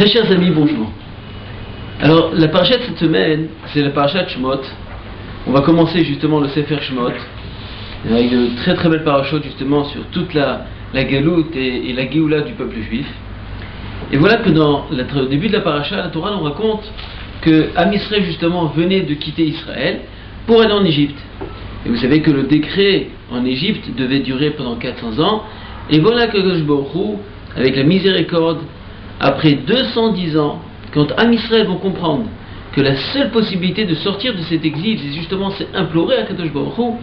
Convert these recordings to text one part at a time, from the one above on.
Très chers amis, bonjour. Alors, la paracha de cette semaine, c'est la paracha de Shemot. On va commencer justement le Sefer Shemot, avec de très très belles parachutes justement sur toute la galoute et la Géoula du peuple juif. Et voilà que dans le début de la paracha, la Torah nous raconte que Am Israël justement venait de quitter Israël pour aller en Égypte. Et vous savez que le décret en Égypte devait durer pendant 400 ans. Et voilà que Akadosh Baruch Hu, avec la miséricorde, après 210 ans, quand Am Israël vont comprendre que la seule possibilité de sortir de cet exil, c'est justement implorer à Akadosh Baruch Hu,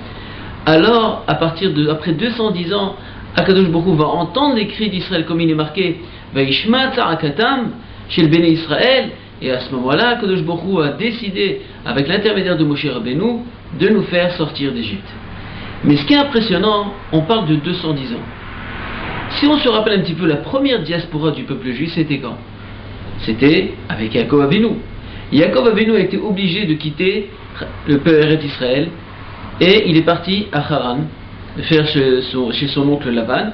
alors après 210 ans, Akadosh Baruch Hu va entendre les cris d'Israël comme il est marqué Vaishma tza'akatam chez le Béné Israël, et à ce moment-là, Akadosh Baruch Hu a décidé, avec l'intermédiaire de Moshe Rabbeinu, de nous faire sortir d'Égypte. Mais ce qui est impressionnant, on parle de 210 ans. Si on se rappelle un petit peu, la première diaspora du peuple juif, c'était quand? C'était avec Yaakov Avinu. Yaakov Avinu a été obligé de quitter le Père d'Israël et il est parti à Haran, faire chez son oncle Laban.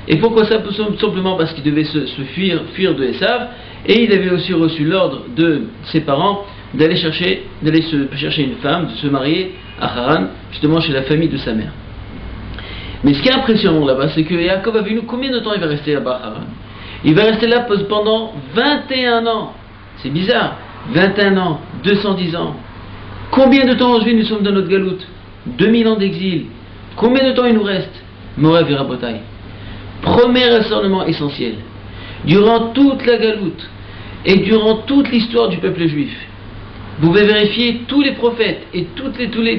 Et pourquoi ça? Tout simplement parce qu'il devait se fuir de Esav, et il avait aussi reçu l'ordre de ses parents d'aller chercher une femme, de se marier à Haran, justement chez la famille de sa mère. Mais ce qui est impressionnant là-bas, c'est que Yaakov Avinu, combien de temps il va rester là-bas à Haran? Il va rester là pendant 21 ans. C'est bizarre. 21 ans, 210 ans. Combien de temps aujourd'hui nous sommes dans notre galoute? 2000 ans d'exil. Combien de temps il nous reste? Morav et Rabotai. Premier raisonnement essentiel. Durant toute la galoute et durant toute l'histoire du peuple juif, vous pouvez vérifier tous les prophètes et tous les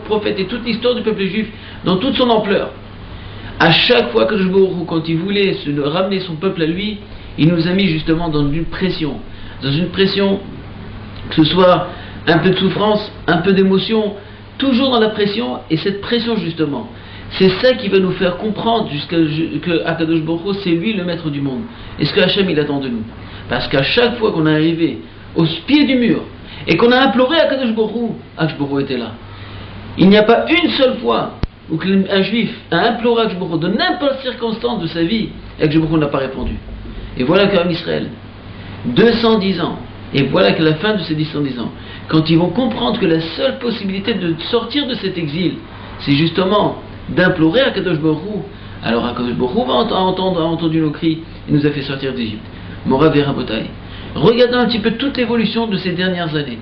prophètes et toute l'histoire du peuple juif dans toute son ampleur. À chaque fois que quand il voulait ramener son peuple à lui, il nous a mis justement dans une pression, que ce soit un peu de souffrance, un peu d'émotion, toujours dans la pression. Et cette pression justement, c'est ça qui va nous faire comprendre que Akadosh Baruch Hu, c'est lui le maître du monde. Et ce que Hachem il attend de nous. Parce qu'à chaque fois qu'on est arrivé au pied du mur et qu'on a imploré Akadosh Baruch Hu était là. Il n'y a pas une seule fois où un juif a imploré Akadosh Baruch Hu de n'importe quelle circonstance de sa vie et Akadosh Baruch Hu n'a pas répondu. Et voilà qu'Am Israël, 210 ans, et voilà qu'à la fin de ces 210 ans, quand ils vont comprendre que la seule possibilité de sortir de cet exil, c'est justement d'implorer Akadosh Baruch Hu, alors Akadosh Baruch Hu a entendu nos cris et nous a fait sortir d'Égypte. Morav et Rabotai. Regardons un petit peu toute l'évolution de ces dernières années.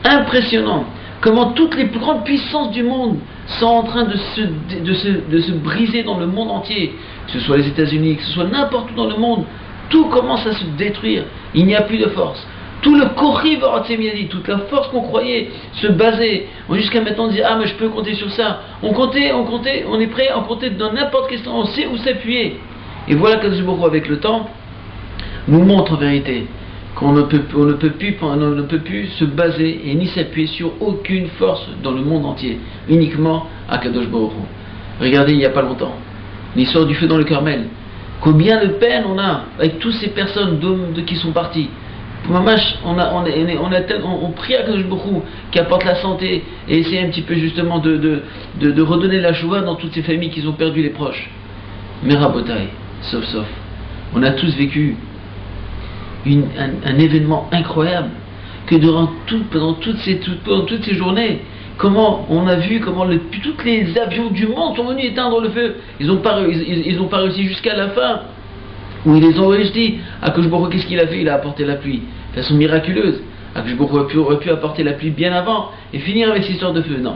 Impressionnant comment toutes les plus grandes puissances du monde sont en train de se briser dans le monde entier, que ce soit les États-Unis, que ce soit n'importe où dans le monde. Tout commence à se détruire, il n'y a plus de force. Tout le Koriv Artemiadi, toute la force qu'on croyait se baser, jusqu'à maintenant on dit ah mais je peux compter sur ça. On est prêt à compter dans n'importe quel sens, on sait où s'appuyer. Et voilà que Baruch Hu, avec le temps, nous montre en vérité qu'on ne peut plus se baser et ni s'appuyer sur aucune force dans le monde entier, uniquement à Kadosh Baruch Hu. Regardez, il n'y a pas longtemps, l'histoire du feu dans le Carmel. Combien de peine on a avec toutes ces personnes qui sont parties. On prie à Kadosh Baruch Hu qui apporte la santé et essaie un petit peu justement de redonner la joie dans toutes ces familles qui ont perdu les proches. Mais Rabotai, sauf, on a tous vécu un événement incroyable, que pendant toutes ces journées, comment on a vu comment tous les avions du monde sont venus éteindre le feu. Ils n'ont pas réussi jusqu'à la fin, où ils les ont réussi. Akadosh Baruch Hu, qu'est-ce qu'il a fait? Il a apporté la pluie de façon miraculeuse. Akadosh Baruch Hu aurait pu apporter la pluie bien avant et finir avec cette histoire de feu. Non.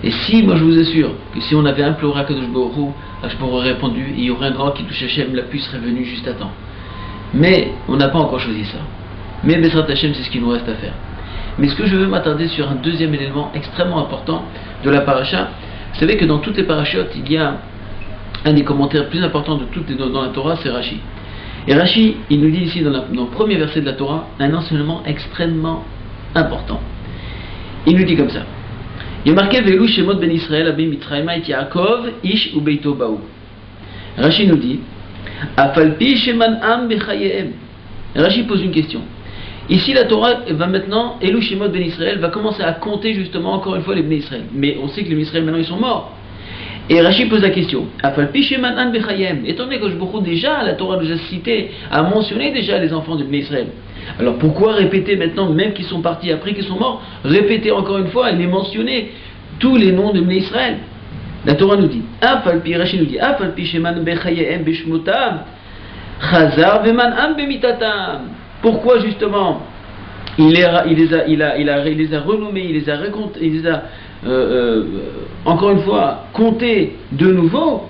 Et si, moi je vous assure que si on avait imploré Akadosh Baruch Hu, Akadosh Baruch Hu aurait répondu, et il y aurait un grand qui touche Hachem, la pluie serait venue juste à temps. Mais on n'a pas encore choisi ça. Mais Besrat Hachem, c'est ce qu'il nous reste à faire. Mais ce que je veux m'attarder sur un deuxième élément extrêmement important de la paracha. Vous savez que dans toutes les parachutes, il y a un des commentaires plus importants dans la Torah, c'est Rashi. Et Rashi, il nous dit ici dans le premier verset de la Torah, un enseignement extrêmement important. Il nous dit comme ça. Il y a marqué Velu Shemot ben Israël Abim Mitraïma et Yaakov Ish ou Beito Baou. Rashi nous dit Afalpi Sheman Am Bechayehem. Rashi pose une question. Ici la Torah va maintenant, Elou Shemot ben Israël va commencer à compter justement encore une fois les ben Israël. Mais on sait que les ben Israël maintenant ils sont morts. Et Rashi pose la question, étant donné que beaucoup déjà, la Torah nous a cité, a mentionné déjà les enfants de Bnei Israël. Alors pourquoi répéter maintenant, même qu'ils sont partis après qu'ils sont morts, répéter encore une fois et les mentionner tous les noms de Bnei Israël? La Torah nous dit, Rashi nous dit, pourquoi justement il les a renommés, il les a racontés, il les a encore une fois comptés de nouveau.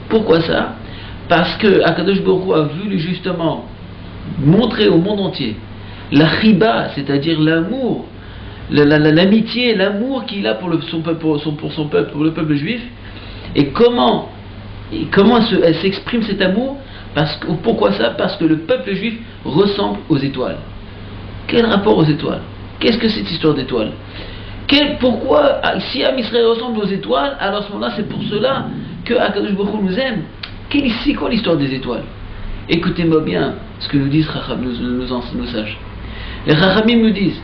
Pourquoi ça? Parce que Akadosh Baruch Hu a voulu justement montrer au monde entier la chiba, c'est-à-dire l'amour, l'amitié, l'amour qu'il a pour son peuple, pour le peuple juif, et comment elle s'exprime cet amour. Pourquoi ça? Parce que le peuple juif ressemble aux étoiles. Quel rapport aux étoiles? Qu'est-ce que cette histoire d'étoiles? Pourquoi, si Am Israël ressemble aux étoiles, alors à ce moment-là, c'est pour cela que Akadosh Baruch Hu nous aime. C'est quoi l'histoire des étoiles? Écoutez-moi bien ce que nous disent nos sages. Les Chachamim nous disent,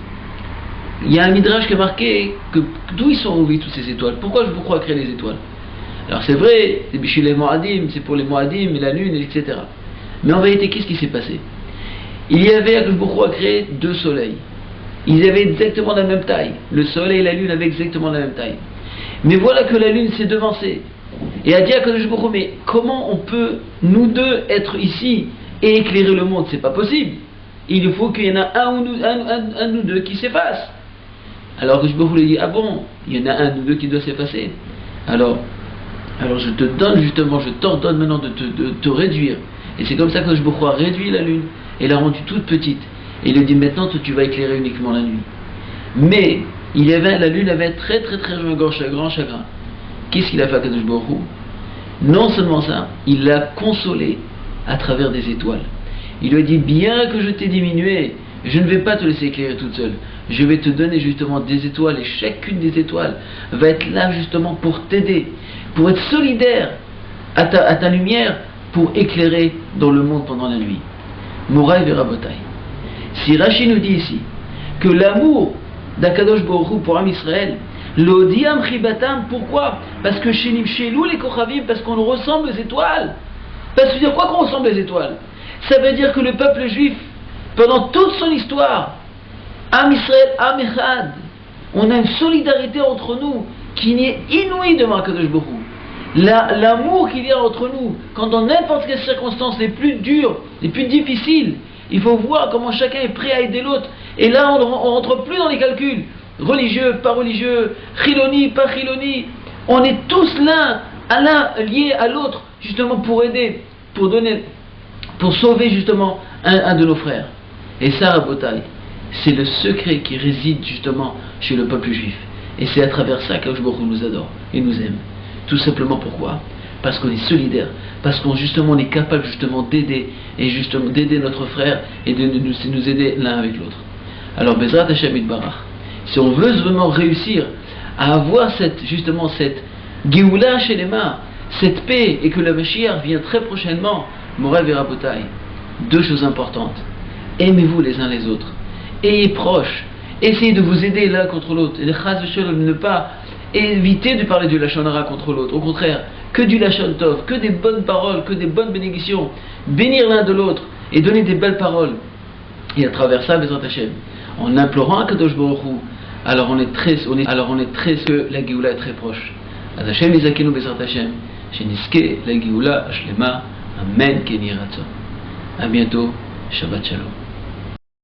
il y a un midrash qui a marqué que d'où ils sont enlevés toutes ces étoiles. Pourquoi je vous crois créer les étoiles? Alors c'est vrai, c'est Bishul les Moadim, c'est pour les Moadim et la lune, etc. Mais en vérité, qu'est-ce qui s'est passé? Il y avait, Akadosh Baruch Hu a créé deux soleils. Ils avaient exactement la même taille. Le soleil et la lune avaient exactement la même taille. Mais voilà que la lune s'est devancée. Et a dit à Akadosh Baruch Hu, mais comment on peut, nous deux, être ici et éclairer le monde? C'est pas possible. Il faut qu'il y en a un de nous deux qui s'efface. Alors Akadosh Baruch Hu lui dit, ah bon, il y en a un de nous deux qui doit s'effacer. Alors je te donne justement, je t'ordonne maintenant de te réduire. Et c'est comme ça que Akadosh Baruch Hu a réduit la lune et l'a rendue toute petite. Et il lui dit, maintenant toi, tu vas éclairer uniquement la nuit. Mais la lune avait très grand chagrin. Qu'est-ce qu'il a fait à Akadosh Baruch Hu? Non seulement ça, il l'a consolé à travers des étoiles. Il lui a dit, bien que je t'ai diminué, je ne vais pas te laisser éclairer toute seule. Je vais te donner justement des étoiles, et chacune des étoiles va être là justement pour t'aider, pour être solidaire à ta lumière, pour éclairer dans le monde pendant la nuit. Moraï Verabotai. Si Rashi nous dit ici que l'amour d'Akadosh Baruch Hu pour Am Israël, l'odiam chibatam, pourquoi? Parce que chez nous les kochavim, parce qu'on ressemble aux étoiles. Ça veut dire quoi qu'on ressemble aux étoiles? Ça veut dire que le peuple juif, pendant toute son histoire, Am Israël, Am Echad, on a une solidarité entre nous qui n'est inouïe devant Akadosh Baruch Hu. L'amour qu'il y a entre nous, quand dans n'importe quelle circonstance les plus dures, les plus difficiles, il faut voir comment chacun est prêt à aider l'autre. Et là, on ne rentre plus dans les calculs. Religieux, pas religieux, chiloni, pas chiloni. On est tous l'un liés à l'autre, justement pour aider, pour sauver justement un de nos frères. Et ça, Rabotai, c'est le secret qui réside justement chez le peuple juif. Et c'est à travers ça qu'Akadosh Baruch Hu nous adore et nous aime. Tout simplement pourquoi? Parce qu'on est solidaire, parce qu'on justement on est capable justement d'aider et justement d'aider notre frère et de nous aider l'un avec l'autre. Alors Bezrat Hashem Yitbarach, si on veut vraiment réussir à avoir cette Géoula Shelema, cette paix, et que le Mashiach vient très prochainement, Moraï Verabotai, deux choses importantes. Aimez-vous les uns les autres, ayez proches, essayez de vous aider l'un contre l'autre, et ne pas éviter de parler du Lachon Hara contre l'autre, au contraire, que du Lachon Tov, que des bonnes paroles, que des bonnes bénédictions, bénir l'un de l'autre et donner des belles paroles. Et à travers ça, Bezrat Hashem, en implorant Akadosh Baruch Hu, alors on est très que la Géoula est très proche. Az Hashem Yizakenu Bezrat Hashem, Sheniske la Géoula Ashlema, Amen Keni Ratzon. À bientôt, Shabbat Shalom.